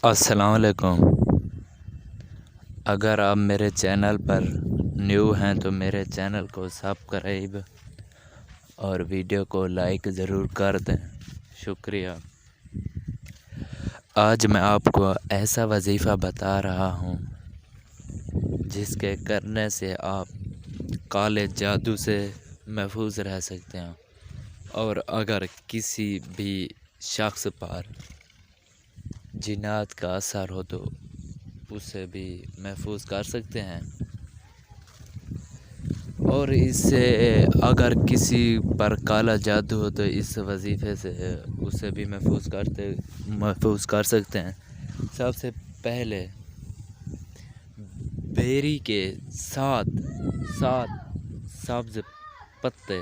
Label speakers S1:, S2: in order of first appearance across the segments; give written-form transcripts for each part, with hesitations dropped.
S1: السلام علیکم۔ اگر آپ میرے چینل پر نیو ہیں تو میرے چینل کو سبسکرائب اور ویڈیو کو لائک ضرور کر دیں، شکریہ۔ آج میں آپ کو ایسا وظیفہ بتا رہا ہوں جس کے کرنے سے آپ کالے جادو سے محفوظ رہ سکتے ہیں، اور اگر کسی بھی شخص پر جنات کا اثر ہو تو اسے بھی محفوظ کر سکتے ہیں، اور اس سے اگر کسی پر کالا جادو ہو تو اس وظیفے سے اسے بھی محفوظ کر سکتے ہیں۔ سب سے پہلے بیری کے 7 سبز پتے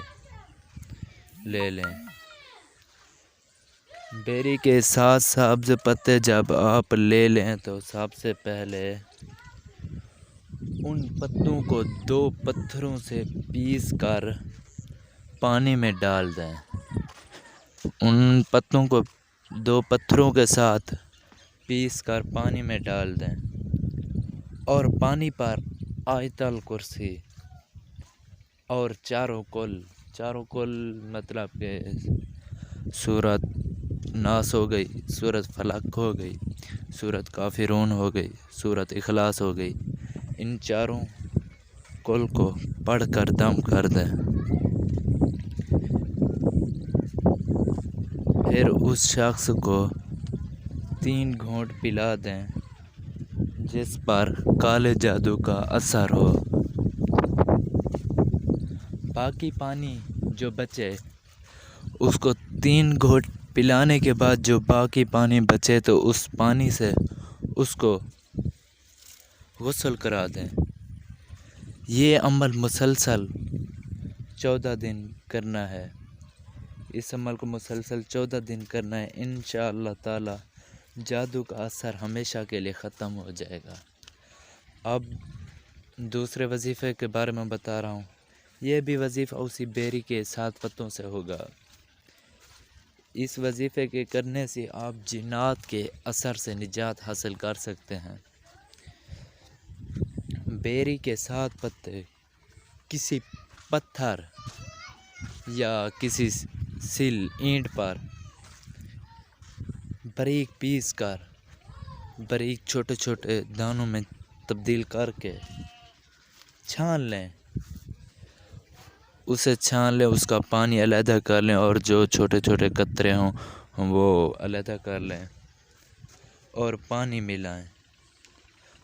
S1: لے لیں۔ بیری کے 7 سبز پتے جب آپ لے لیں تو سب سے پہلے ان پتوں کو 2 پتھروں سے پیس کر پانی میں ڈال دیں۔ ان پتوں کو 2 پتھروں کے ساتھ پیس کر پانی میں ڈال دیں، اور پانی پر آیت الکرسی اور چاروں کل مطلب کہ سورۃ ناس ہو گئی، سورۃ فلق ہو گئی، سورۃ کافرون ہو گئی، سورۃ اخلاص ہو گئی، ان چاروں کل کو پڑھ کر دم کر دیں۔ پھر اس شخص کو 3 گھونٹ پلا دیں جس پر کالے جادو کا اثر ہو۔ باقی پانی جو بچے اس کو 3 گھونٹ پلانے کے بعد جو باقی پانی بچے تو اس پانی سے اس کو غسل کرا دیں۔ یہ عمل مسلسل 14 دن کرنا ہے۔ اس عمل کو مسلسل 14 دن کرنا ہے، انشاءاللہ تعالی جادو کا اثر ہمیشہ کے لیے ختم ہو جائے گا۔ اب دوسرے وظیفے کے بارے میں بتا رہا ہوں۔ یہ بھی وظیفہ اسی بیری کے 7 پتوں سے ہوگا۔ اس وظیفے کے کرنے سے آپ جنات کے اثر سے نجات حاصل کر سکتے ہیں۔ بیری کے 7 پتے کسی پتھر یا کسی اینٹ پر باریک پیس کر باریک چھوٹے دانوں میں تبدیل کر کے چھان لیں۔ اسے چھان لیں، اس کا پانی علیحدہ کر لیں، اور جو چھوٹے قطرے ہوں وہ علیحدہ کر لیں، اور پانی ملائیں،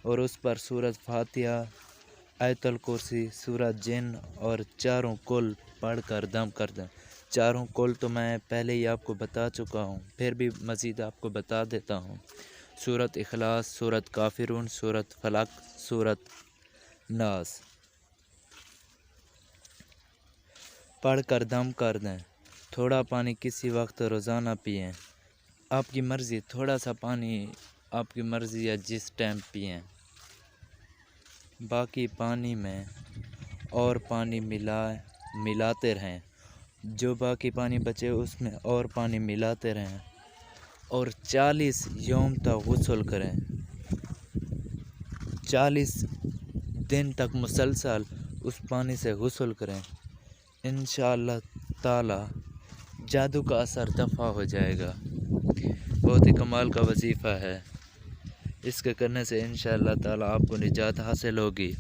S1: اور اس پر سورۃ فاتحہ، آیت الکرسی، سورۃ جن اور چاروں کل پڑھ کر دم کر دیں۔ چاروں کل تو میں پہلے ہی آپ کو بتا چکا ہوں، پھر بھی مزید آپ کو بتا دیتا ہوں۔ سورۃ اخلاص، سورۃ کافرون، سورۃ فلق، سورۃ ناس پڑھ کر دم کر دیں۔ تھوڑا پانی کسی وقت روزانہ پئیں، آپ کی مرضی، تھوڑا سا پانی آپ کی مرضی یا جس ٹائم پئیں۔ باقی پانی میں اور پانی ملاتے رہیں، جو باقی پانی بچے اس میں اور پانی ملاتے رہیں، اور 40 یوم تک غسل کریں۔ 40 دن تک مسلسل اس پانی سے غسل کریں، انشاءاللہ تعالی جادو کا اثر دفع ہو جائے گا۔ بہت ہی کمال کا وظیفہ ہے، اس کے کرنے سے انشاءاللہ تعالی آپ کو نجات حاصل ہوگی۔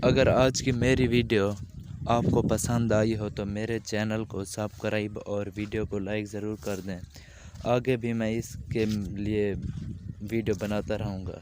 S1: اگر آج کی میری ویڈیو آپ کو پسند آئی ہو تو میرے چینل کو سبسکرائب اور ویڈیو کو لائک ضرور کر دیں۔ آگے بھی میں اس کے لیے ویڈیو بناتا رہوں گا۔